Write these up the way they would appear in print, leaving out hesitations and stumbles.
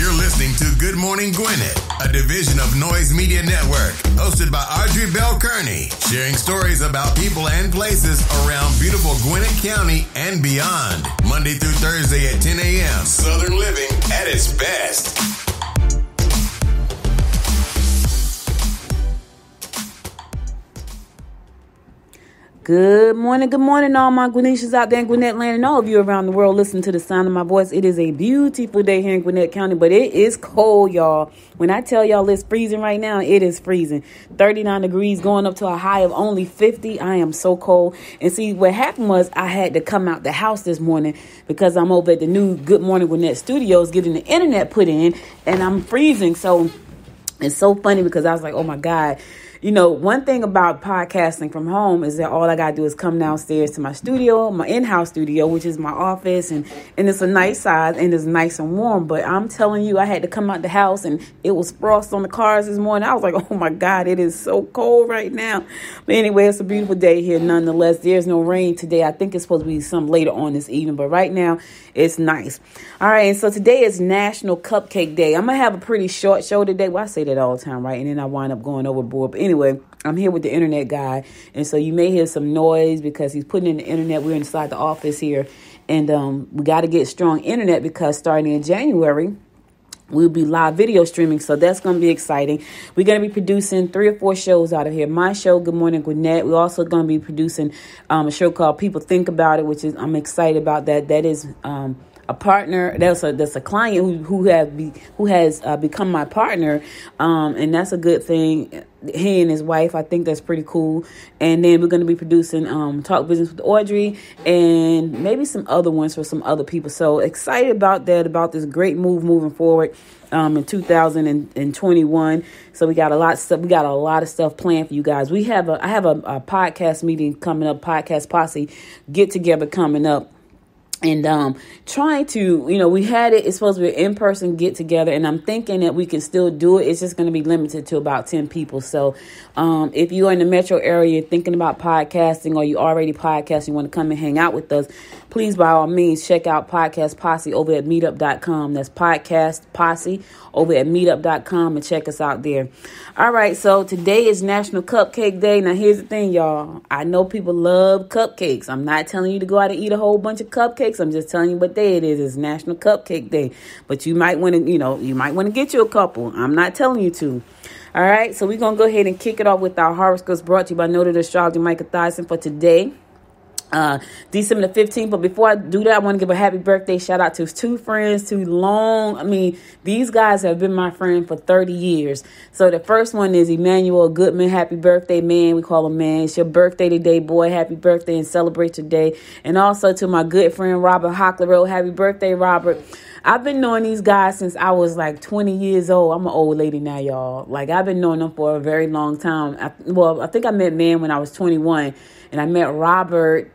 You're listening to Good Morning Gwinnett, a division of Noise Media Network, hosted by Audrey Bell Kearney, sharing stories about people and places around beautiful Gwinnett County and beyond. Monday through Thursday at 10 a.m. Southern living at its best. Good morning, all my Gwinnetians out there in Gwinnett land and all of you around the world listening to the sound of my voice. It is a beautiful day here in Gwinnett County, but it is cold, y'all. When I tell y'all it's freezing right now, it is freezing. 39 degrees going up to a high of only 50. I am so cold. And see, what happened was I had to come out the house this morning because I'm over at the new Good Morning Gwinnett studios getting the internet put in, and I'm freezing. So it's so funny because I was like, oh my God. You know, one thing about podcasting from home is that all I got to do is come downstairs to my studio, my in-house studio, which is my office. And it's a nice size and it's nice and warm. But I'm telling you, I had to come out the house and it was frost on the cars this morning. I was like, oh, my God, it is so cold right now. But anyway, it's a beautiful day here nonetheless. There's no rain today. I think it's supposed to be some later on this evening. But right now, it's nice. All right. And so today is National Cupcake Day. I'm going to have a pretty short show today. Well, I say that all the time, right? And then I wind up going overboard. But anyway, I'm here with the internet guy, and so you may hear some noise because he's putting in the internet. We're inside the office here, and we got to get strong internet because starting in January, we'll be live video streaming, so that's going to be exciting. We're going to be producing 3 or 4 shows out of here. My show, Good Morning Gwinnett. We're also going to be producing a show called People Think About It, which is I'm excited about that. That is a partner. That's a client who has become my partner, and that's a good thing. He and his wife, I think that's pretty cool. And then we're going to be producing Talk Business with Audrey and maybe some other ones for some other people. So excited about that, about this great move moving forward in 2021. So we got a lot of stuff. We got a lot of stuff planned for you guys. I have a podcast meeting coming up, podcast posse get together coming up. And trying to, we had it's supposed to be an in-person get together, and I'm thinking that we can still do it. It's just going to be limited to about 10 people. So if you're in the metro area thinking about podcasting, or you already podcast, you want to come and hang out with us, please, by all means, check out Podcast Posse over at meetup.com. That's Podcast Posse over at meetup.com, and check us out there. All right, so today is National Cupcake Day. Now, here's the thing, y'all. I know people love cupcakes. I'm not telling you to go out and eat a whole bunch of cupcakes. I'm just telling you what day it is. It's National Cupcake Day. But you might want to, get you a couple. I'm not telling you to. All right, so we're going to go ahead and kick it off with our horoscopes brought to you by noted astrologer Micah Thyssen for today, December the 15th. But before I do that, I want to give a happy birthday shout out to 2 friends, these guys have been my friend for 30 years. So the first one is Emmanuel Goodman. Happy birthday, man. We call him man. It's your birthday today, boy. Happy birthday and celebrate your day. And also to my good friend, Robert Hockler. Happy birthday, Robert. I've been knowing these guys since I was like 20 years old. I'm an old lady now, y'all. Like, I've been knowing them for a very long time. I think I met man when I was 21, and I met Robert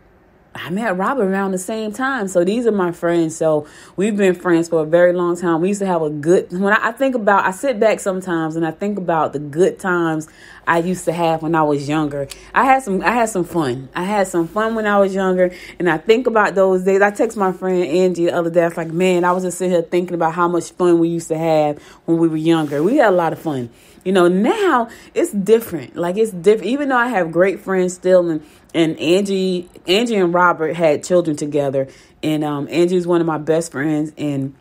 around the same time. So these are my friends. So we've been friends for a very long time. We used to have I sit back sometimes and I think about the good times I used to have when I was younger. I had some fun. I had some fun when I was younger. And I think about those days. I text my friend Angie the other day. I was like, man, I was just sitting here thinking about how much fun we used to have when we were younger. We had a lot of fun. Now it's different. Like, it's different. Even though I have great friends still, and Angie and Robert had children together, and Angie was one of my best friends, and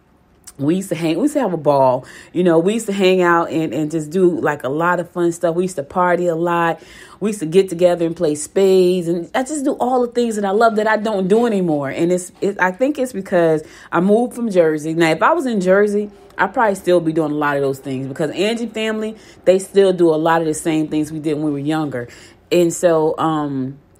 we used to have a ball. We used to hang out and just do like a lot of fun stuff. We used to party a lot. We used to get together and play spades, and I just do all the things that I love that I don't do anymore. And I think it's because I moved from Jersey. Now, if I was in Jersey, I'd probably still be doing a lot of those things, because Angie family, they still do a lot of the same things we did when we were younger. And so,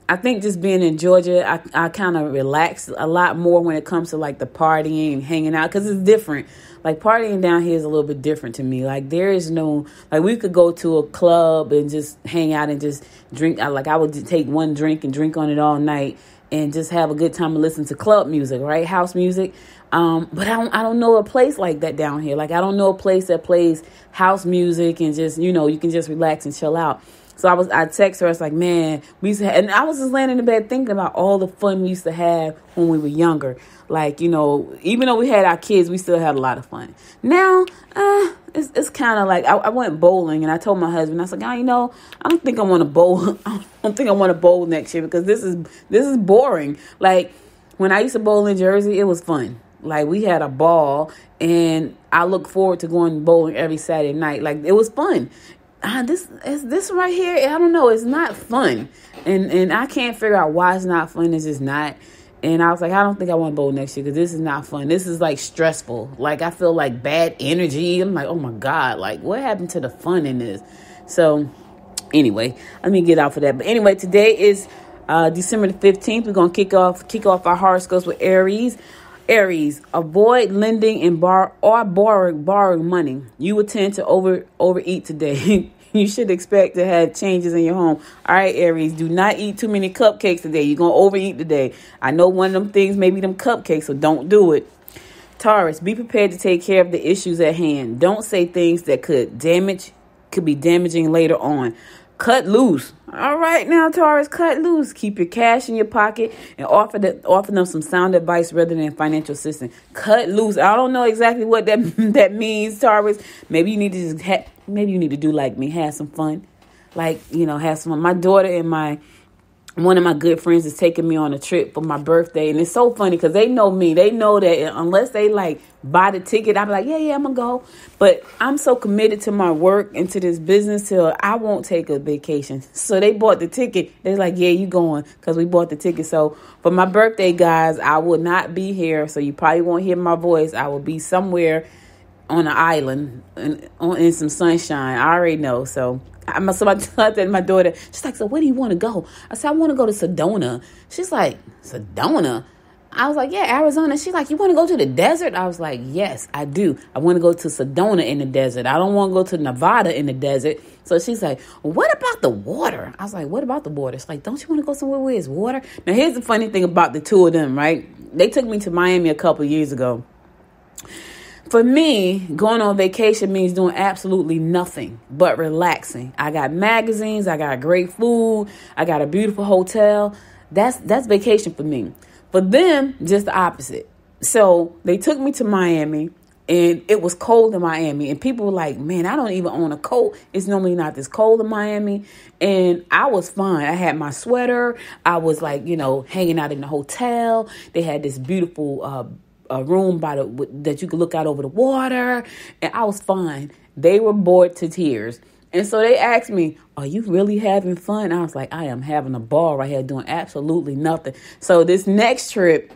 I think just being in Georgia, I kind of relax a lot more when it comes to like the partying and hanging out, because it's different. Like, partying down here is a little bit different to me. Like, there is no, like, we could go to a club and just hang out and just drink. I would take one drink and drink on it all night and just have a good time and listen to club music, right? House music. But I don't know a place like that down here. Like, I don't know a place that plays house music and just, you can just relax and chill out. So I text her. I was like, man, we used to have, and I was just laying in the bed thinking about all the fun we used to have when we were younger. Like, you know, even though we had our kids, we still had a lot of fun. Now, it's kind of like I went bowling, and I told my husband, I was like, you know, I don't think I want to bowl. I don't think I want to bowl next year because this is boring. Like when I used to bowl in Jersey, it was fun. Like we had a ball, and I look forward to going bowling every Saturday night. Like it was fun. This right here, I don't know, it's not fun, and I can't figure out why it's not fun. It's just not. And I was like, I don't think I want to bowl next year because this is not fun. This is like stressful. Like I feel like bad energy. I'm like, oh my God, like what happened to the fun in this? So anyway, let me get out for that. But anyway, today is December the 15th. We're gonna kick off our horoscopes with Aries. Aries, avoid lending and borrowing money. You will tend to overeat today. You should expect to have changes in your home. All right, Aries, do not eat too many cupcakes today. You're going to overeat today. I know one of them things may be them cupcakes, so don't do it. Taurus, be prepared to take care of the issues at hand. Don't say things that could be damaging later on. Cut loose. All right, now, Taurus, cut loose. Keep your cash in your pocket and offer them some sound advice rather than financial assistance. Cut loose. I don't know exactly what that means, Taurus. Maybe you need to do like me, have some fun. Like, you know, have some fun. My daughter and one of my good friends is taking me on a trip for my birthday. And it's so funny because they know me. They know that unless they like buy the ticket, I'm like, yeah, I'm going to go. But I'm so committed to my work and to this business till I won't take a vacation. So they bought the ticket. They're like, yeah, you going because we bought the ticket. So for my birthday, guys, I will not be here. So you probably won't hear my voice. I will be somewhere on an island in some sunshine. I already know. So I told my daughter, she's like, so where do you want to go? I said, I want to go to Sedona. She's like, Sedona? I was like, yeah, Arizona. She's like, you want to go to the desert? I was like, yes, I do. I want to go to Sedona in the desert. I don't want to go to Nevada in the desert. So she's like, well, what about the water? I was like, what about the water? She's like, don't you want to go somewhere where there's water? Now, here's the funny thing about the two of them, right? They took me to Miami a couple years ago. For me, going on vacation means doing absolutely nothing but relaxing. I got magazines. I got great food. I got a beautiful hotel. That's vacation for me. For them, just the opposite. So they took me to Miami, and it was cold in Miami. And people were like, man, I don't even own a coat. It's normally not this cold in Miami. And I was fine. I had my sweater. I was like, you know, hanging out in the hotel. They had this beautiful a room that you could look out over the water, and I was fine. They were bored to tears, and so they asked me, "Are you really having fun?" I was like, "I am having a ball right here, doing absolutely nothing." So this next trip,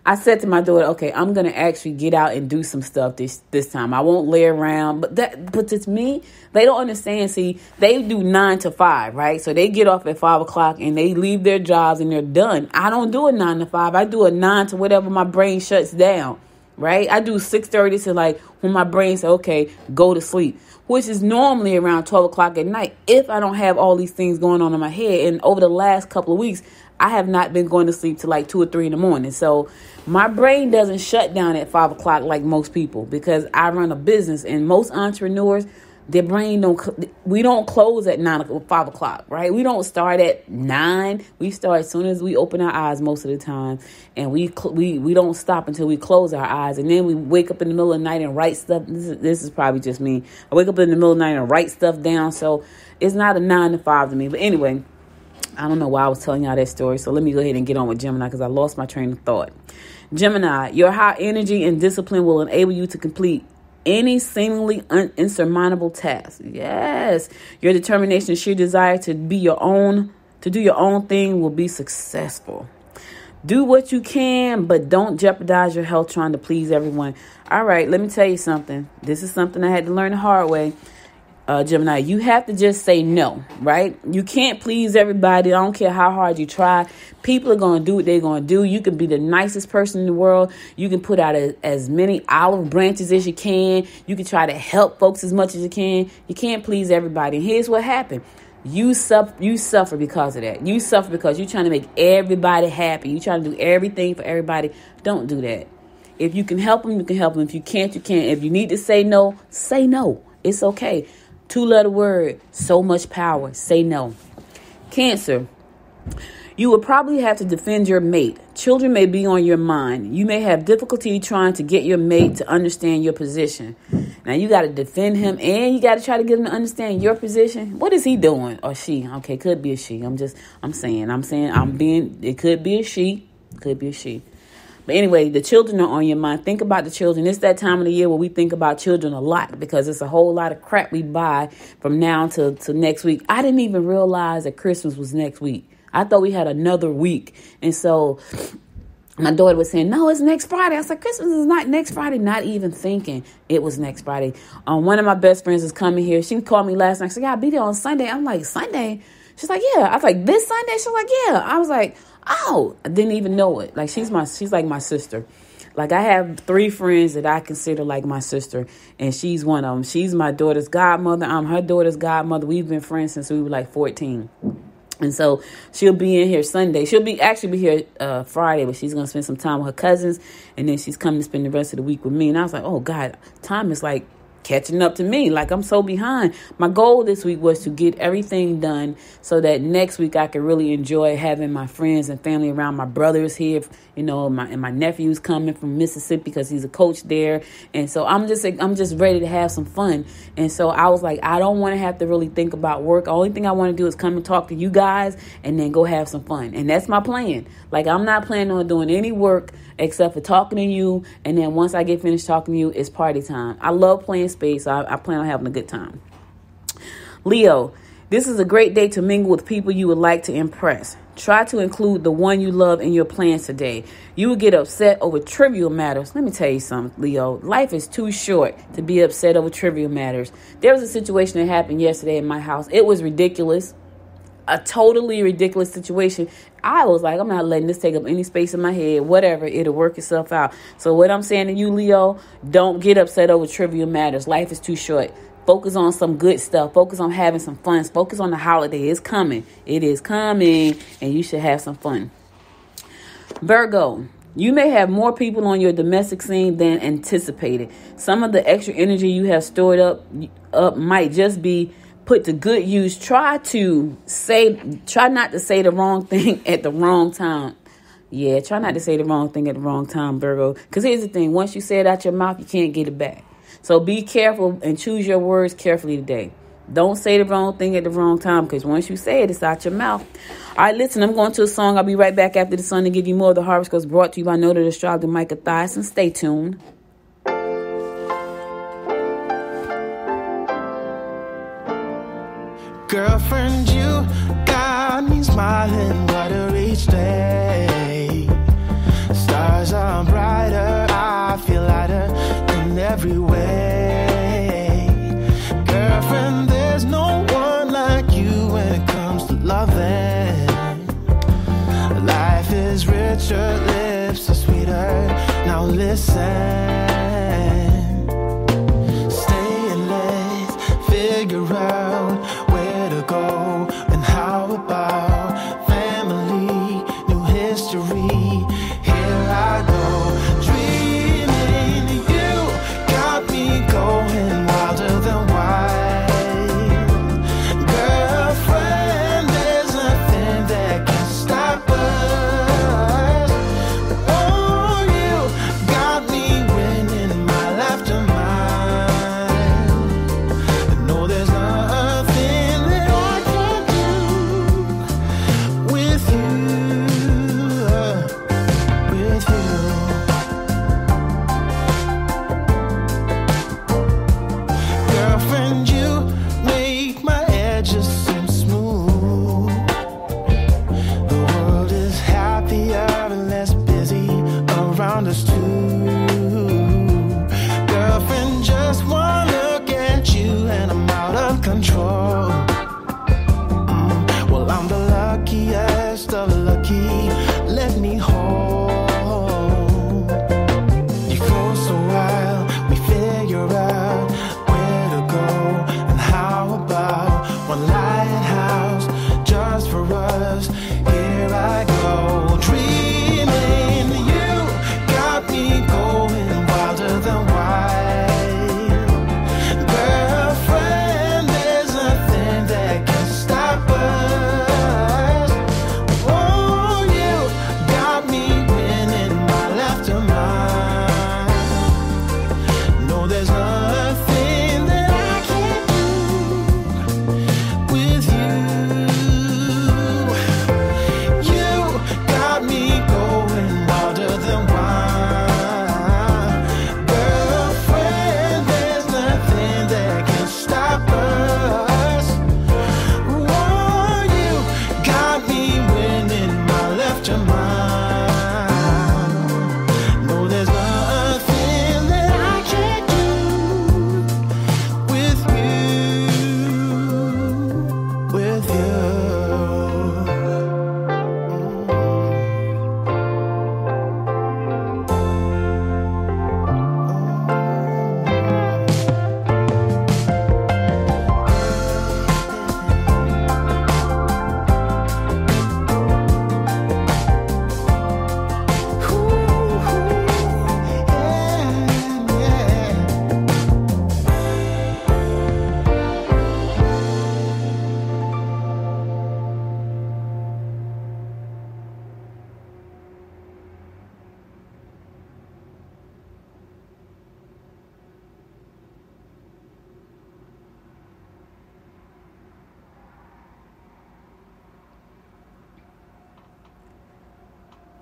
I said to my daughter, "Okay, I'm gonna actually get out and do some stuff this time. I won't lay around." But it's me. They don't understand. See, they do 9 to 5, right? So they get off at 5 o'clock and they leave their jobs and they're done. I don't do a 9 to 5. I do a 9 to whatever my brain shuts down, right? I do 6:30 to like when my brain says, "Okay, go to sleep," which is normally around 12 o'clock at night if I don't have all these things going on in my head. And over the last couple of weeks, I have not been going to sleep till like 2 or 3 in the morning. So my brain doesn't shut down at 5 o'clock like most people because I run a business, and most entrepreneurs, their brain we don't close at 5 o'clock, right? We don't start at 9. We start as soon as we open our eyes most of the time, and we don't stop until we close our eyes, and then we wake up in the middle of the night and write stuff. This is probably just me. I wake up in the middle of the night and write stuff down, so it's not a 9 to 5 to me. But anyway, I don't know why I was telling y'all that story, so let me go ahead and get on with Gemini because I lost my train of thought. Gemini, your high energy and discipline will enable you to complete any seemingly insurmountable task. Yes, your determination, sheer desire to do your own thing will be successful. Do what you can, but don't jeopardize your health trying to please everyone. All right, let me tell you something. This is something I had to learn the hard way. Gemini, you have to just say no, right? You can't please everybody. I don't care how hard you try. People are going to do what they're going to do. You can be the nicest person in the world. You can put out as many olive branches as you can. You can try to help folks as much as you can. You can't please everybody. And here's what happened. You suffer because of that. You suffer because you're trying to make everybody happy. You're trying to do everything for everybody. Don't do that. If you can help them, you can help them. If you can't, you can't. If you need to say no, say no. It's okay. 2-letter word, so much power. Say no. Cancer. You will probably have to defend your mate. Children may be on your mind. You may have difficulty trying to get your mate to understand your position. Now you got to defend him and you got to try to get him to understand your position. What is he doing? Or she? Okay, could be a she. It could be a she. Could be a she. But anyway, the children are on your mind. Think about the children. It's that time of the year where we think about children a lot because it's a whole lot of crap we buy from now to next week. I didn't even realize that Christmas was next week. I thought we had another week. And so my daughter was saying, no, it's next Friday. I said, Christmas is not next Friday. Not even thinking it was next Friday. One of my best friends is coming here. She called me last night. She said, yeah, I'll be there on Sunday. I'm like, Sunday? She's like, yeah. I was like, this Sunday? She's like, yeah. I was like, oh, I didn't even know it. Like, she's like my sister. Like, I have 3 friends that I consider like my sister, and she's one of them. She's my daughter's godmother. I'm her daughter's godmother. We've been friends since we were like 14. And so she'll be in here Sunday. She'll actually be here Friday, but she's going to spend some time with her cousins. And then she's coming to spend the rest of the week with me. And I was like, oh, God, time is like catching up to me. Like, I'm so behind. My goal this week was to get everything done so that next week I could really enjoy having my friends and family around. My brother's here, you know, my nephew's coming from Mississippi because he's a coach there. And so I'm just ready to have some fun. And so I was like, I don't want to have to really think about work. The only thing I want to do is come and talk to you guys and then go have some fun. And that's my plan. Like, I'm not planning on doing any work except for talking to you. And then once I get finished talking to you, it's party time. I love playing space. So I plan on having a good time. Leo, this is a great day to mingle with people you would like to impress. Try to include the one you love in your plans today. You will get upset over trivial matters. Let me tell you something, Leo. Life is too short to be upset over trivial matters. There was a situation that happened yesterday in my house. It was ridiculous. A totally ridiculous situation. I was like, I'm not letting this take up any space in my head. Whatever, it'll work itself out. So what I'm saying to you, Leo, don't get upset over trivial matters. Life is too short. Focus on some good stuff. Focus on having some fun. Focus on the holiday. It's coming. It is coming, and you should have some fun. Virgo, you may have more people on your domestic scene than anticipated. Some of the extra energy you have stored up might just be put to good use. Try not to say the wrong thing at the wrong time. Yeah, try not to say the wrong thing at the wrong time, Virgo. Because here's the thing. Once you say it out your mouth, you can't get it back. So be careful and choose your words carefully today. Don't say the wrong thing at the wrong time, because once you say it, it's out your mouth. All right, listen, I'm going to a song. I'll be right back after the song to give you more of the horoscopes brought to you by Noted Astrologer Micah Thiason. Stay tuned. Girlfriend, you got me smiling brighter each day. Stars are brighter, I feel lighter in every way. Girlfriend, there's no one like you when it comes to loving. Life is richer, lips are sweeter. Now listen, stay and let's figure out where to go and how about family, new history. Here I go, dreaming. You got me going wilder than wild. Girlfriend, there's nothing that can stop us. Oh, you got me winning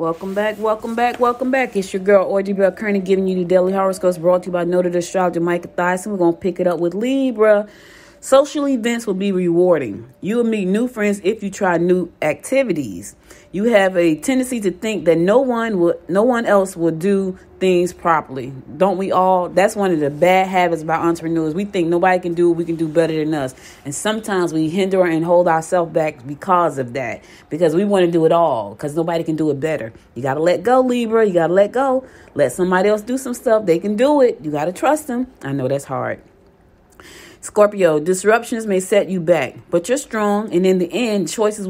Welcome back, welcome back, welcome back. It's your girl, Audrey Bell Kearney, giving you the daily horoscopes brought to you by noted astrologer Micah Thyssen. We're going to pick it up with Libra. Social events will be rewarding. You will meet new friends if you try new activities. You have a tendency to think that no one else will do things properly. Don't we all? That's one of the bad habits about entrepreneurs. We think nobody can do it, we can do better than us. And sometimes we hinder and hold ourselves back because of that. Because we want to do it all, because nobody can do it better. You got to let go, Libra. You got to let go. Let somebody else do some stuff. They can do it. You got to trust them. I know that's hard. Scorpio, disruptions may set you back, but you're strong, and in the end, choices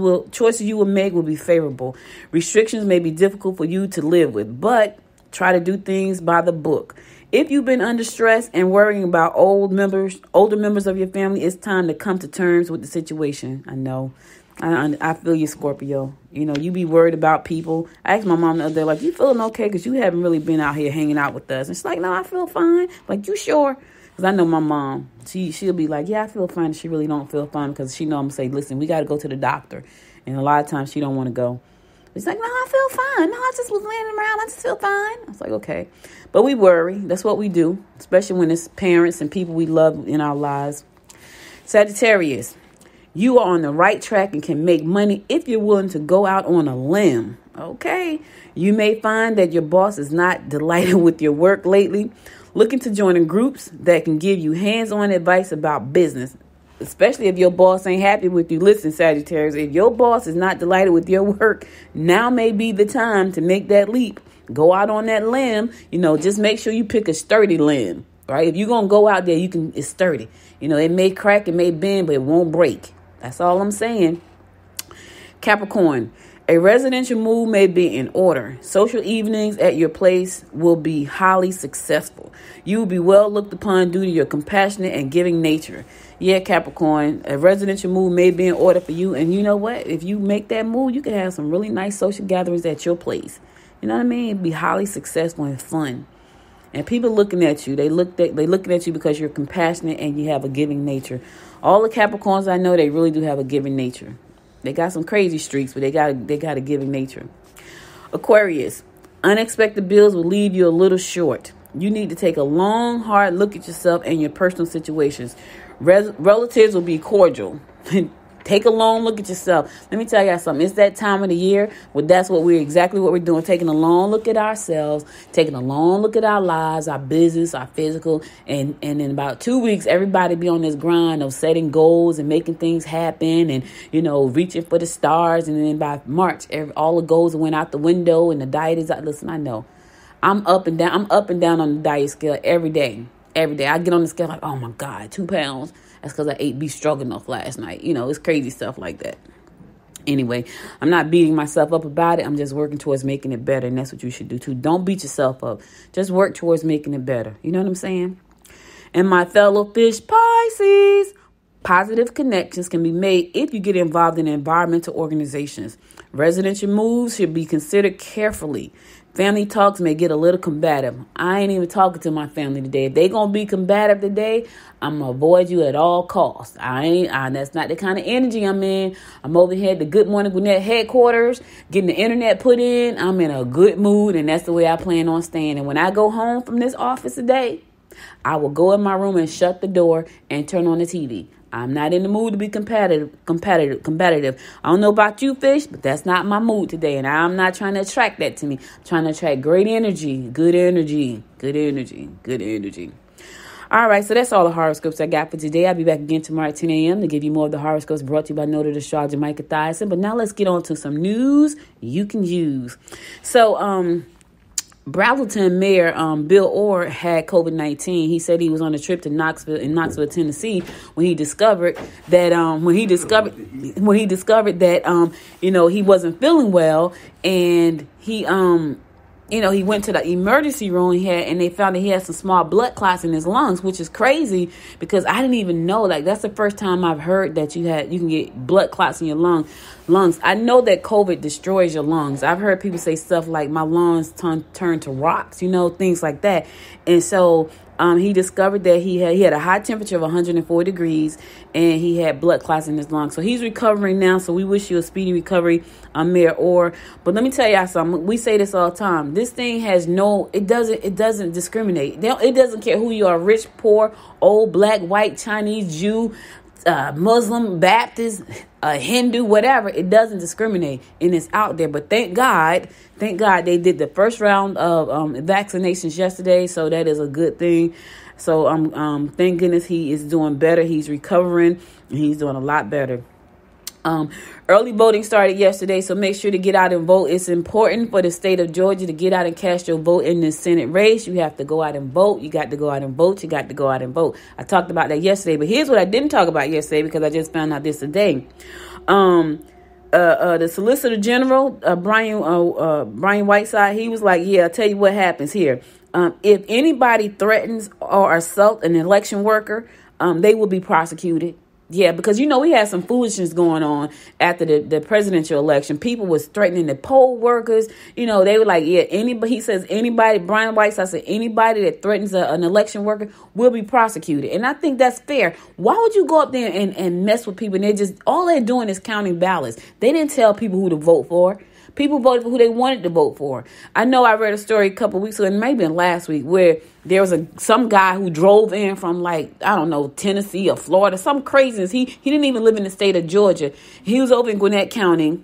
you will make will be favorable. Restrictions may be difficult for you to live with, but try to do things by the book. If you've been under stress and worrying about older members of your family, it's time to come to terms with the situation. I know. I feel you, Scorpio. You know, you be worried about people. I asked my mom the other day, like, you feeling okay? Because you haven't really been out here hanging out with us. And she's like, no, I feel fine. Like, you sure? Because I know my mom, she'll be like, yeah, I feel fine. She really don't feel fine because she know I'm going to say, listen, we got to go to the doctor. And a lot of times she don't want to go. She's like, no, I feel fine. No, I just was laying around. I just feel fine. I was like, okay. But we worry. That's what we do, especially when it's parents and people we love in our lives. Sagittarius, you are on the right track and can make money if you're willing to go out on a limb. Okay. You may find that your boss is not delighted with your work lately. Looking to join in groups that can give you hands-on advice about business, especially if your boss ain't happy with you. Listen, Sagittarius, if your boss is not delighted with your work, now may be the time to make that leap. Go out on that limb. You know, just make sure you pick a sturdy limb, right? If you're going to go out there, it's sturdy. You know, it may crack, it may bend, but it won't break. That's all I'm saying. Capricorn, a residential move may be in order. Social evenings at your place will be highly successful. You will be well looked upon due to your compassionate and giving nature. Yeah, Capricorn, a residential move may be in order for you. And you know what? If you make that move, you can have some really nice social gatherings at your place. You know what I mean? It'd be highly successful and fun. And people looking at you, they looking at you because you're compassionate and you have a giving nature. All the Capricorns I know, they really do have a giving nature. They got some crazy streaks, but they got a giving nature. Aquarius, unexpected bills will leave you a little short. You need to take a long, hard look at yourself and your personal situations. Relatives will be cordial. Take a long look at yourself. Let me tell you something. It's that time of the year where that's exactly what we're doing. Taking a long look at ourselves, taking a long look at our lives, our business, our physical. And in about 2 weeks, everybody be on this grind of setting goals and making things happen and, you know, reaching for the stars. And then by March, all the goals went out the window and the diet is out. Listen, I know. I'm up and down on the diet scale every day. Every day. I get on the scale like, oh my God, 2 pounds. That's because I ate beef stroganoff last night. You know, it's crazy stuff like that. Anyway, I'm not beating myself up about it. I'm just working towards making it better. And that's what you should do too. Don't beat yourself up. Just work towards making it better. You know what I'm saying? And my fellow fish Pisces, positive connections can be made if you get involved in environmental organizations. Residential moves should be considered carefully. Family talks may get a little combative. I ain't even talking to my family today. If they gonna be combative today, I'm gonna avoid you at all costs. That's not the kind of energy I'm in. I'm over here at the Good Morning Gwinnett headquarters, getting the internet put in. I'm in a good mood, and that's the way I plan on staying. And when I go home from this office today, I will go in my room and shut the door and turn on the TV. I'm not in the mood to be competitive. I don't know about you, fish, but that's not my mood today. And I'm not trying to attract that to me. I'm trying to attract great energy, good energy, good energy, good energy. All right, so that's all the horoscopes I got for today. I'll be back again tomorrow at 10 a.m. to give you more of the horoscopes brought to you by noted astrologer Micah Thyssen. But now let's get on to some news you can use. So, Braselton Mayor Bill Orr had COVID-19. He said he was on a trip to Knoxville, Tennessee, when he discovered that he wasn't feeling well, and he went to the emergency room and they found that he had some small blood clots in his lungs, which is crazy because I didn't even know. Like, that's the first time I've heard that you can get blood clots in your lungs. I know that COVID destroys your lungs. I've heard people say stuff like my lungs turn to rocks, things like that. And so He discovered that he had a high temperature of 104 degrees, and he had blood clots in his lungs. So he's recovering now. So we wish you a speedy recovery, Mayor Orr. But let me tell y'all something. We say this all the time. This thing has it doesn't discriminate. It doesn't care who you are, rich, poor, old, black, white, Chinese, Jew, Muslim, Baptist, Hindu, whatever. It doesn't discriminate, and it's out there. But thank God they did the first round of vaccinations yesterday, so that is a good thing. So thank goodness he is doing better. He's recovering, and he's doing a lot better. Early voting started yesterday, so make sure to get out and vote. It's important for the state of Georgia to get out and cast your vote in this Senate race. You have to go out and vote. You got to go out and vote. You got to go out and vote. I talked about that yesterday, but here's what I didn't talk about yesterday because I just found out this today. The Solicitor General, Brian Whiteside, he was like, yeah, I'll tell you what happens here. If anybody threatens or assaults an election worker, they will be prosecuted. Yeah, because, we had some foolishness going on after the presidential election. People was threatening the poll workers. They were like, yeah, Brian Whiteside said, anybody that threatens an election worker will be prosecuted. And I think that's fair. Why would you go up there and mess with people? And all they're doing is counting ballots. They didn't tell people who to vote for. People voted for who they wanted to vote for. I know I read a story a couple of weeks ago, and maybe last week, where there was some guy who drove in from Tennessee or Florida, some craziness. He didn't even live in the state of Georgia. He was over in Gwinnett County,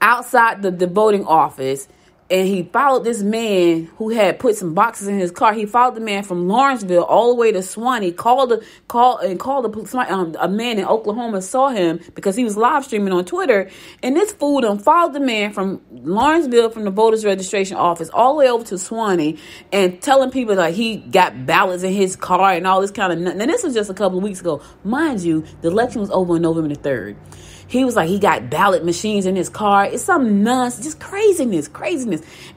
outside the voting office, and he followed this man who had put some boxes in his car. He followed the man from Lawrenceville all the way to Swanee. Called a man in Oklahoma, saw him because he was live streaming on Twitter. And this fool followed the man from Lawrenceville, from the voters registration office, all the way over to Swanee, and telling people he got ballots in his car and all this kind of nothing. And this was just a couple of weeks ago. Mind you, the election was over on November the 3rd. He was like, he got ballot machines in his car. It's some nonsense, just craziness.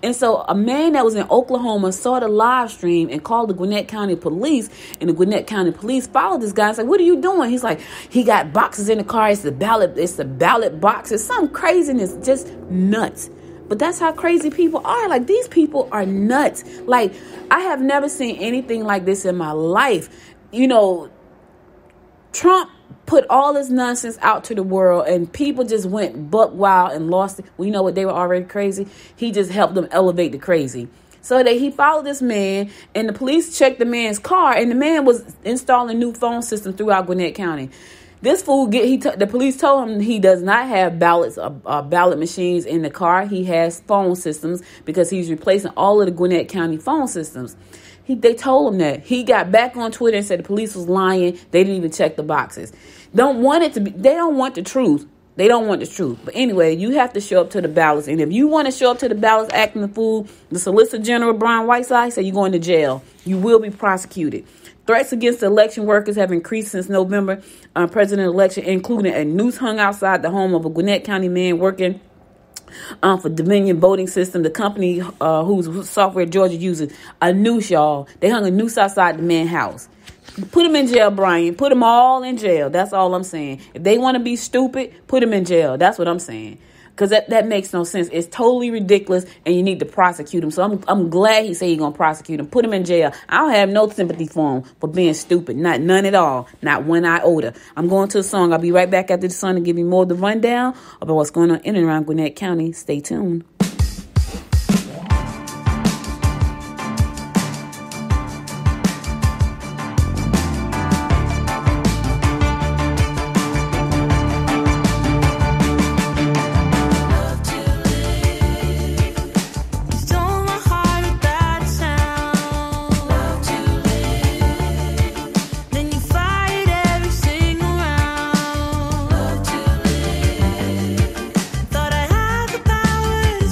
And so a man that was in Oklahoma saw the live stream and called the Gwinnett County Police. And the Gwinnett County Police followed this guy and said, what are you doing? He's like, he got boxes in the car. It's the ballot box. It's some craziness, just nuts. But that's how crazy people are. These people are nuts. I have never seen anything like this in my life. Trump put all this nonsense out to the world, and people just went buck wild and lost it. Well, you know what? They were already crazy. He just helped them elevate the crazy. So he followed this man, and the police checked the man's car, and the man was installing new phone systems throughout Gwinnett County. This fool, the police told him he does not have ballots or ballot machines in the car. He has phone systems because he's replacing all of the Gwinnett County phone systems. They told him that. He got back on Twitter and said the police was lying. They didn't even check the boxes. They don't want the truth. They don't want the truth. But anyway, you have to show up to the ballots. And if you want to show up to the ballots acting the fool, the Solicitor General, Brian Whiteside, said you're going to jail. You will be prosecuted. Threats against election workers have increased since November presidential election, including a noose hung outside the home of a Gwinnett County man working for Dominion Voting System, the company whose software Georgia uses. A noose, y'all. They hung a noose outside the man's house. Put him in jail, Brian. Put them all in jail. That's all I'm saying. If they want to be stupid, put them in jail. That's what I'm saying. Because that makes no sense. It's totally ridiculous, and you need to prosecute him. So I'm glad he said he's going to prosecute him. Put him in jail. I don't have no sympathy for him for being stupid. None at all. Not one iota. I'm going to a song. I'll be right back after the song to give you more of the rundown about what's going on in and around Gwinnett County. Stay tuned. Thought I had the power to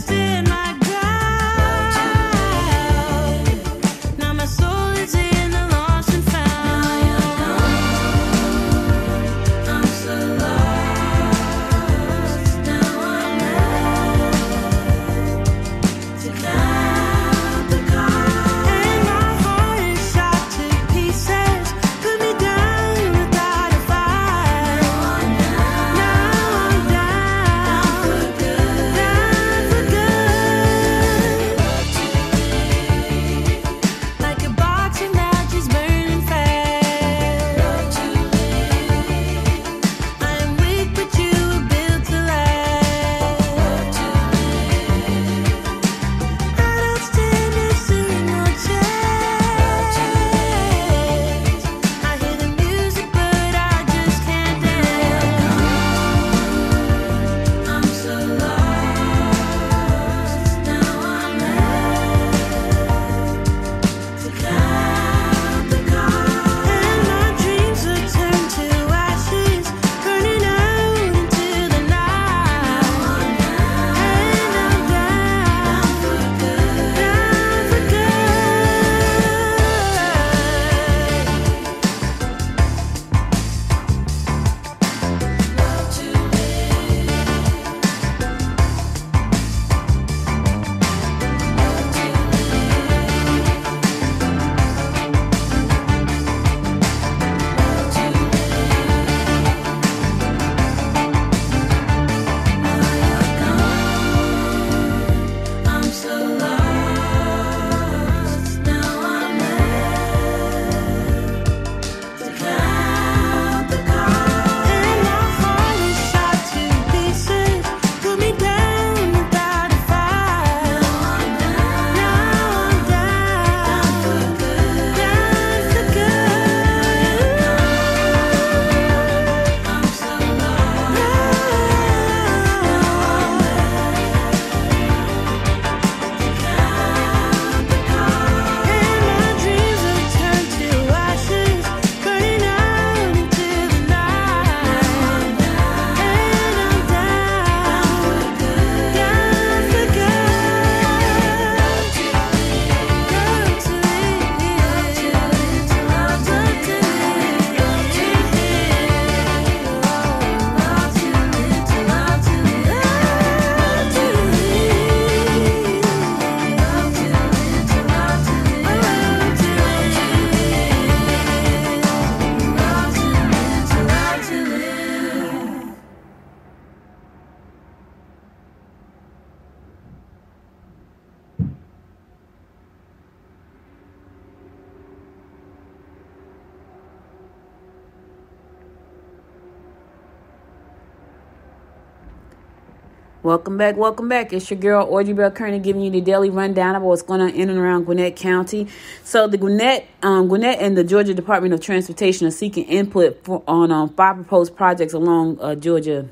Welcome back, welcome back. It's your girl, Audrey Bell Kearney, giving you the daily rundown of what's going on in and around Gwinnett County. So the Gwinnett and the Georgia Department of Transportation are seeking input on 5 proposed projects along Georgia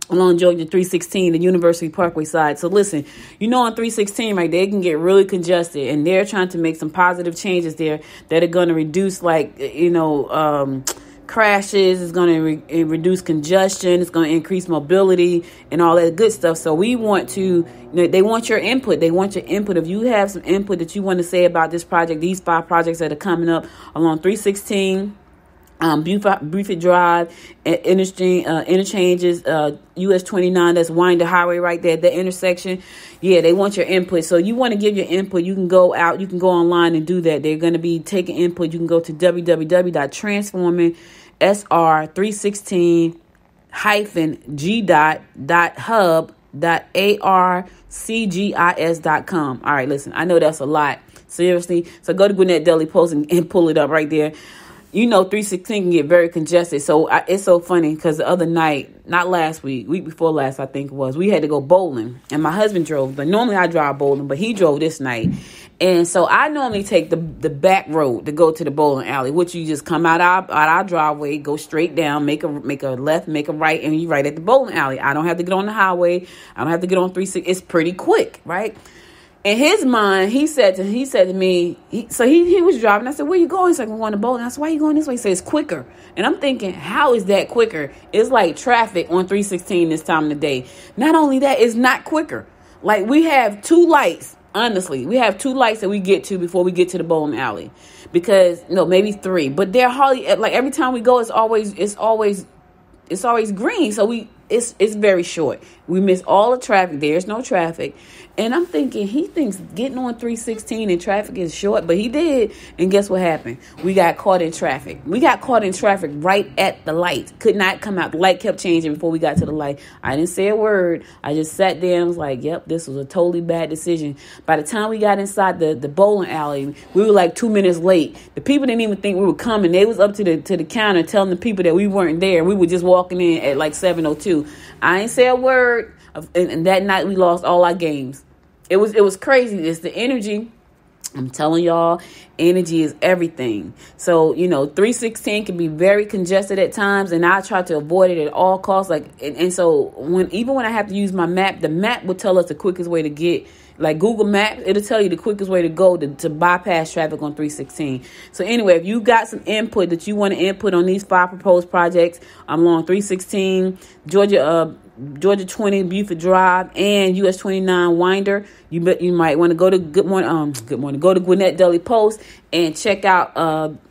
316, the University Parkway side. So listen, on 316 right there, it can get really congested, and they're trying to make some positive changes there that are going to reduce, crashes. It's going to reduce congestion. It's going to increase mobility and all that good stuff. So we want to, they want your input. They want your input. If you have some input that you want to say about this project, these 5 projects that are coming up along 316, Buford Drive, interchanges, US 29, that's Winder Highway right there, that intersection. Yeah, they want your input. So you want to give your input, you can go out, you can go online and do that. They're going to be taking input. You can go to www.transforming.g.hub.arcgis.com. All right, listen, I know that's a lot. Seriously. So go to Gwinnett Daily Post and pull it up right there. 316 can get very congested. So it's so funny because the other night, not last week before last, I think it was, we had to go bowling, and my husband drove. But normally I drive bowling, but he drove this night. And so I normally take the back road to go to the bowling alley, which you just come out our driveway, go straight down, make a left, make a right, and you're right at the bowling alley. I don't have to get on the highway. I don't have to get on 316. It's pretty quick, right? In his mind, he said to me, he was driving. I said, where you going? He's like, we're going to bowling. I said, why are you going this way? He said, it's quicker. And I'm thinking, how is that quicker? It's like traffic on 316 this time of the day. Not only that, it's not quicker. Like, we have 2 lights. Honestly, we have 2 lights that we get to before we get to the bowling alley. Because, maybe 3. But they're hardly, like, every time we go, it's always green. So it's very short. We miss all the traffic. There's no traffic. And I'm thinking, he thinks getting on 316 and traffic is short, but he did. And guess what happened? We got caught in traffic. We got caught in traffic right at the light. Could not come out. The light kept changing before we got to the light. I didn't say a word. I just sat there and was like, yep, this was a totally bad decision. By the time we got inside the bowling alley, we were like 2 minutes late. The people didn't even think we were coming. They was up to the counter telling the people that we weren't there. We were just walking in at like 7:02. I ain't say a word. And that night we lost all our games. It was crazy. It's the energy. I'm telling y'all, energy is everything. So, 316 can be very congested at times, and I try to avoid it at all costs. And so when I have to use my map, the map will tell us the quickest way to get, like Google Maps, it'll tell you the quickest way to go to bypass traffic on 316. So anyway, if you got some input that you want to input on these 5 proposed projects along 316, Georgia 20, Buford Drive, and US 29 Winder, you might want to go to go to Gwinnett Daily Post and check out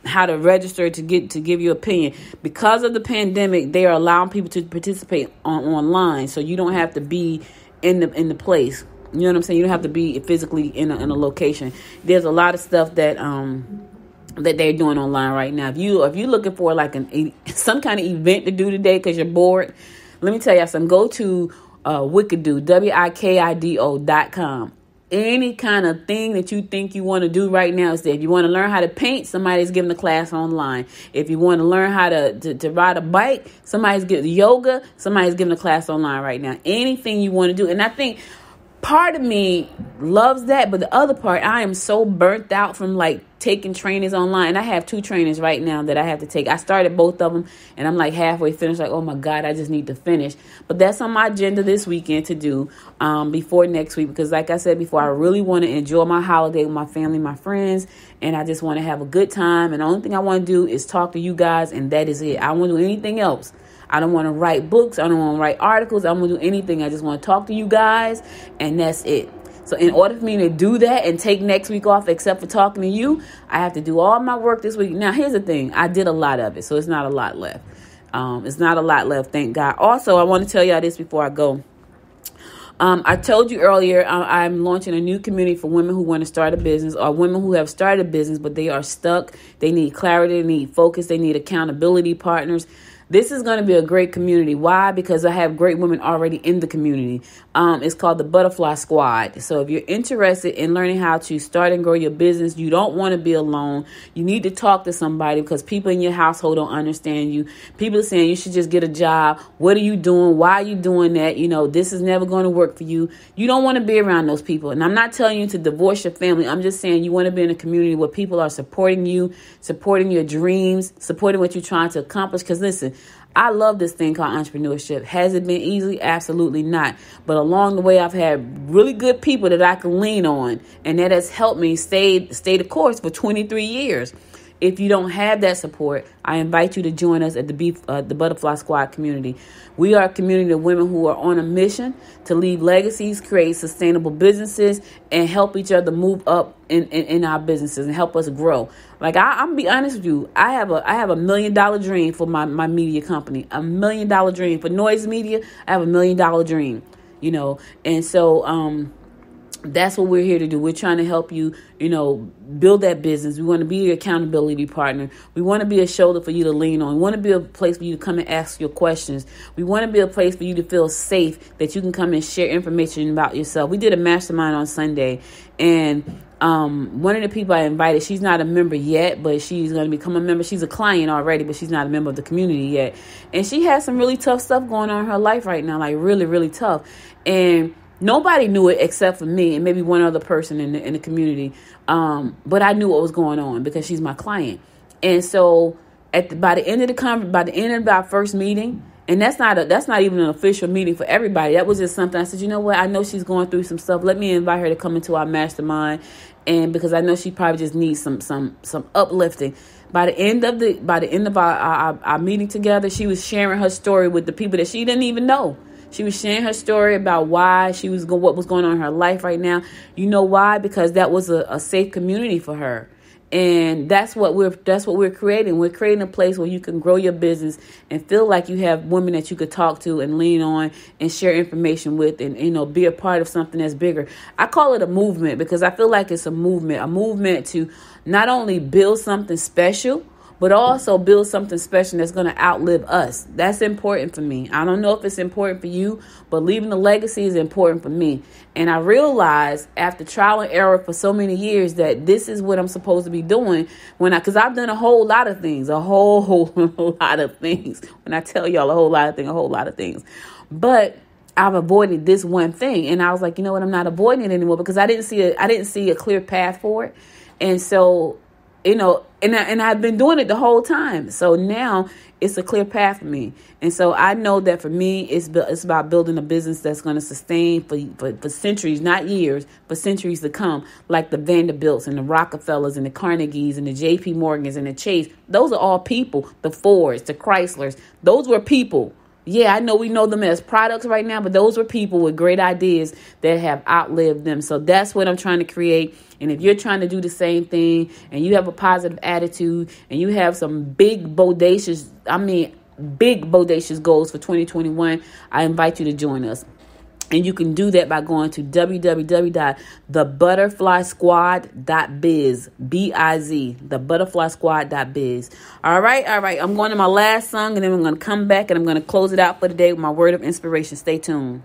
how to register to give your opinion. Because of the pandemic, they are allowing people to participate online, so you don't have to be in the place. You know what I'm saying? You don't have to be physically in a location. There's a lot of stuff that they're doing online right now. If you're looking for like some kind of event to do today because you're bored, let me tell y'all something. Go to Wikido, WIKIDO.com. Any kind of thing that you think you want to do right now is there. If you want to learn how to paint, somebody's giving a class online. If you want to learn how to ride a bike, somebody's giving yoga, somebody's giving a class online right now. Anything you want to do. And I think part of me loves that, but the other part, I am so burnt out from like taking trainings online. And I have 2 trainings right now that I have to take. I started both of them and I'm like halfway finished. Like, oh my God, I just need to finish. But that's on my agenda this weekend to do before next week. Because like I said before, I really want to enjoy my holiday with my family, my friends. And I just want to have a good time. And the only thing I want to do is talk to you guys. And that is it. I don't want to do anything else. I don't want to write books. I don't want to write articles. I don't want to do anything. I just want to talk to you guys. And that's it. So in order for me to do that and take next week off, except for talking to you, I have to do all my work this week. Now, here's the thing. I did a lot of it, so it's not a lot left. It's not a lot left, thank God. Also, I want to tell y'all this before I go. I told you earlier, I'm launching a new community for women who want to start a business or women who have started a business, but they are stuck. They need clarity. They need focus. They need accountability partners. This is going to be a great community. Why? Because I have great women already in the community. It's called the Butterfly Squad. So if you're interested in learning how to start and grow your business, you don't want to be alone. You need to talk to somebody because people in your household don't understand you. People are saying you should just get a job. What are you doing? Why are you doing that? This is never going to work for you. You don't want to be around those people. And I'm not telling you to divorce your family. I'm just saying you want to be in a community where people are supporting you, supporting your dreams, supporting what you're trying to accomplish. Because listen, I love this thing called entrepreneurship. Has it been easy? Absolutely not. But along the way, I've had really good people that I can lean on, and that has helped me stay the course for 23 years. If you don't have that support, I invite you to join us at the Butterfly Squad community. We are a community of women who are on a mission to leave legacies, create sustainable businesses, and help each other move up in our businesses and help us grow. Like I'm gonna be honest with you, I have a $1 million dream for my media company, $1 million dream for Noise Media. I have $1 million dream, and so that's what we're here to do. We're trying to help you, build that business. We want to be your accountability partner. We want to be a shoulder for you to lean on. We want to be a place for you to come and ask your questions. We want to be a place for you to feel safe, that you can come and share information about yourself. We did a mastermind on Sunday, and one of the people I invited, she's not a member yet, but she's going to become a member. She's a client already, but she's not a member of the community yet. And she has some really tough stuff going on in her life right now, like really, really tough. And nobody knew it except for me and maybe one other person in the community. But I knew what was going on because she's my client. And so by the end of our first meeting, and that's not even an official meeting for everybody. That was just something I said, you know what? I know she's going through some stuff. Let me invite her to come into our mastermind. And because I know she probably just needs some uplifting. By the end of our meeting together, she was sharing her story with the people that she didn't even know. She was sharing her story about why what was going on in her life right now. You know why? Because that was a safe community for her. And that's what we're creating. We're creating a place where you can grow your business and feel like you have women that you could talk to and lean on and share information with and, be a part of something that's bigger. I call it a movement because I feel like it's a movement to not only build something special, but also build something special that's going to outlive us. That's important for me. I don't know if it's important for you, but leaving the legacy is important for me. And I realized after trial and error for so many years that this is what I'm supposed to be doing because I've done a whole lot of things, a whole lot of things. When I tell y'all a whole lot of things. But I've avoided this one thing. And I was like, you know what? I'm not avoiding it anymore because I didn't see a clear path for it. And so, and I've been doing it the whole time. So now it's a clear path for me. And so I know that for me, it's about building a business that's going to sustain for centuries, not years, but centuries to come, like the Vanderbilts and the Rockefellers and the Carnegies and the JP Morgans and the Chase. Those are all people, the Fords, the Chryslers. Those were people. Yeah, I know we know them as products right now, but those were people with great ideas that have outlived them. So that's what I'm trying to create. And if you're trying to do the same thing and you have a positive attitude and you have some big bodacious goals for 2021, I invite you to join us. And you can do that by going to www.thebutterflysquad.biz, B-I-Z, thebutterflysquad.biz. All right. I'm going to my last song, and then I'm going to come back, and I'm going to close it out for today with my word of inspiration. Stay tuned.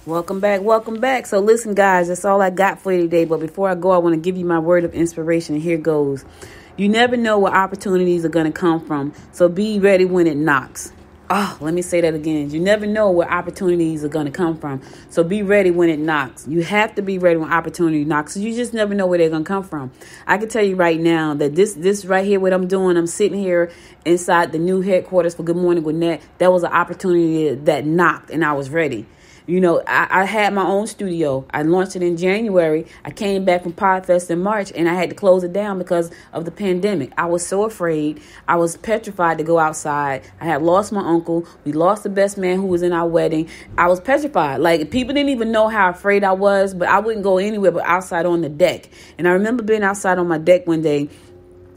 Welcome back. Welcome back. So listen, guys, that's all I got for you today. But before I go, I want to give you my word of inspiration. Here goes. You never know where opportunities are going to come from. So be ready when it knocks. Oh, let me say that again. You never know where opportunities are going to come from. So be ready when it knocks. You have to be ready when opportunity knocks. You just never know where they're going to come from. I can tell you right now that this right here, what I'm doing, I'm sitting here inside the new headquarters for Good Morning Gwinnett. That was an opportunity that knocked, and I was ready. You know, I had my own studio. I launched it in January. I came back from Podfest in March, and I had to close it down because of the pandemic. I was so afraid. I was petrified to go outside. I had lost my uncle. We lost the best man who was in our wedding. I was petrified. Like, people didn't even know how afraid I was, but I wouldn't go anywhere but outside on the deck. And I remember being outside on my deck one day,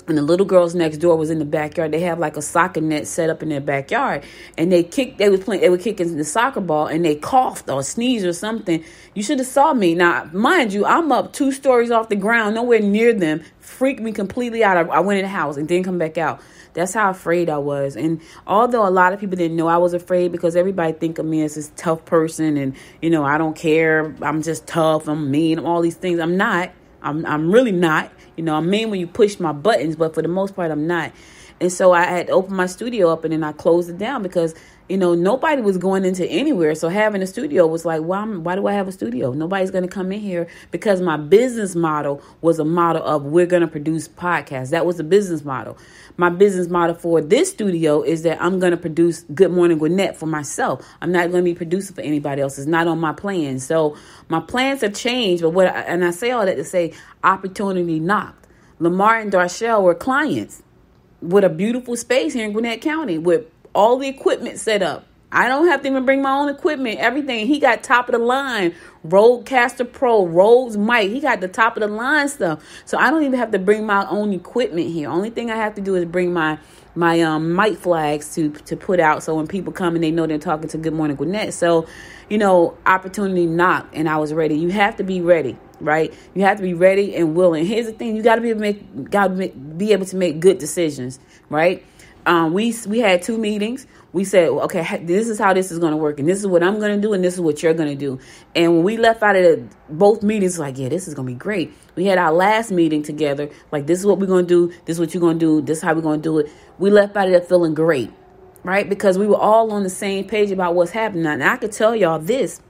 and the little girls next door was in the backyard. They have like a soccer net set up in their backyard, and they were kicking the soccer ball, and they coughed or sneezed or something. You should have saw me. Now, mind you, I'm up 2 stories off the ground, nowhere near them. Freaked me completely out. I went in the house and didn't come back out. That's how afraid I was. And although a lot of people didn't know I was afraid, because everybody think of me as this tough person, and I don't care. I'm just tough. I'm mean. I'm all these things. I'm not. I'm really not. I'm mean when you push my buttons, but for the most part, I'm not. And so I had opened my studio up, and then I closed it down because, nobody was going into anywhere. So having a studio was like, why do I have a studio? Nobody's going to come in here, because my business model was a model of we're going to produce podcasts. That was the business model. My business model for this studio is that I'm going to produce Good Morning Gwinnett for myself. I'm not going to be producing for anybody else. It's not on my plans. So my plans have changed. But I say all that to say opportunity knocked. Lamar and Darshell were clients with a beautiful space here in Gwinnett County with all the equipment set up. I don't have to even bring my own equipment, everything. He got top of the line, Rodecaster Pro, Rhodes mic. He got the top of the line stuff. So I don't even have to bring my own equipment here. Only thing I have to do is bring my mic flags to put out. So when people come and they know they're talking to Good Morning Gwinnett. So, opportunity knocked, and I was ready. You have to be ready, right? You have to be ready and willing. Here's the thing. You got to be able to make good decisions, right? We had 2 meetings. We said, okay, this is how this is going to work, and this is what I'm going to do, and this is what you're going to do. And when we left out of both meetings, like, yeah, this is going to be great. We had our last meeting together, like, this is what we're going to do, this is what you're going to do, this is how we're going to do it. We left out of there feeling great, right? Because we were all on the same page about what's happening. And I could tell y'all this.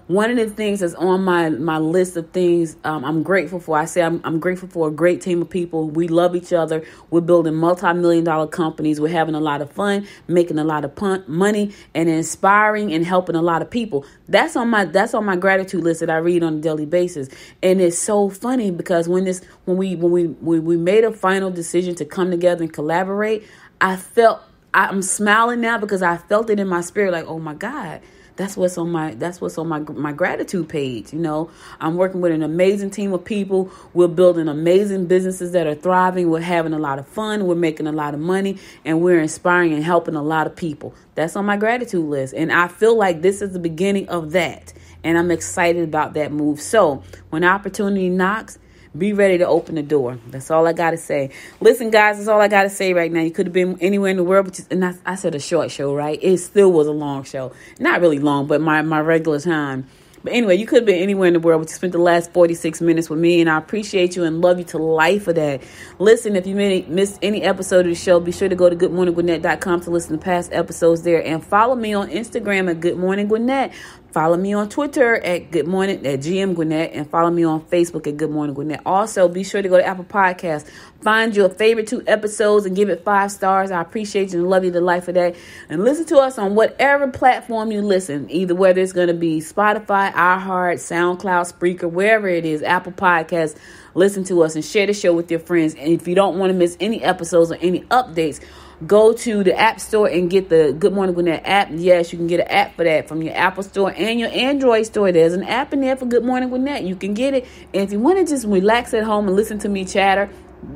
One of the things that's on my list of things I'm grateful for, I'm grateful for a great team of people. We love each other. We're building multi-million-dollar companies. We're having a lot of fun, making a lot of money, and inspiring and helping a lot of people. That's on my gratitude list that I read on a daily basis. And it's so funny because when we made a final decision to come together and collaborate, I'm smiling now because I felt it in my spirit, like, oh my God. That's what's on my gratitude page. I'm working with an amazing team of people. We're building amazing businesses that are thriving. We're having a lot of fun. We're making a lot of money, and we're inspiring and helping a lot of people. That's on my gratitude list. And I feel like this is the beginning of that. And I'm excited about that move. So when opportunity knocks, be ready to open the door. That's all I got to say. Listen, guys, that's all I got to say right now. You could have been anywhere in the world, and I said a short show, right? It still was a long show. Not really long, but my regular time. But anyway, you could have been anywhere in the world, but you spent the last 46 minutes with me, and I appreciate you and love you to life for that. Listen, if you missed any episode of the show, be sure to go to goodmorninggwinnett.com to listen to past episodes there, and follow me on Instagram at Good Morning Gwinnett. Follow me on Twitter at GM Gwinnett, and follow me on Facebook at Good Morning Gwinnett. Also, be sure to go to Apple Podcasts. Find your favorite 2 episodes and give it 5 stars. I appreciate you and love you to life for that. And listen to us on whatever platform you listen, either whether it's going to be Spotify, iHeart, SoundCloud, Spreaker, wherever it is, Apple Podcasts. Listen to us and share the show with your friends. And if you don't want to miss any episodes or any updates, go to the App Store and get the Good Morning Gwinnett app. Yes, you can get an app for that from your Apple Store and your Android store. There's an app in there for Good Morning Gwinnett. You can get it. And if you want to just relax at home and listen to me chatter,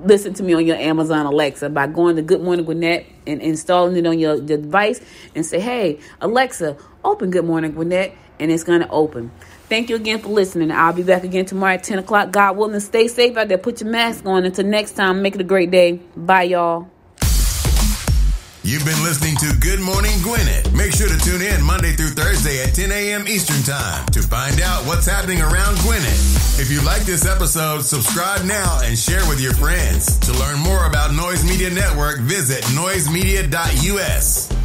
listen to me on your Amazon Alexa by going to Good Morning Gwinnett and installing it on your device and say, hey, Alexa, open Good Morning Gwinnett, and it's going to open. Thank you again for listening. I'll be back again tomorrow at 10 o'clock. God willing, stay safe out there. Put your mask on. Until next time, make it a great day. Bye, y'all. You've been listening to Good Morning Gwinnett. Make sure to tune in Monday through Thursday at 10 a.m. Eastern Time to find out what's happening around Gwinnett. If you like this episode, subscribe now and share with your friends. To learn more about Noise Media Network, visit noisemedia.us.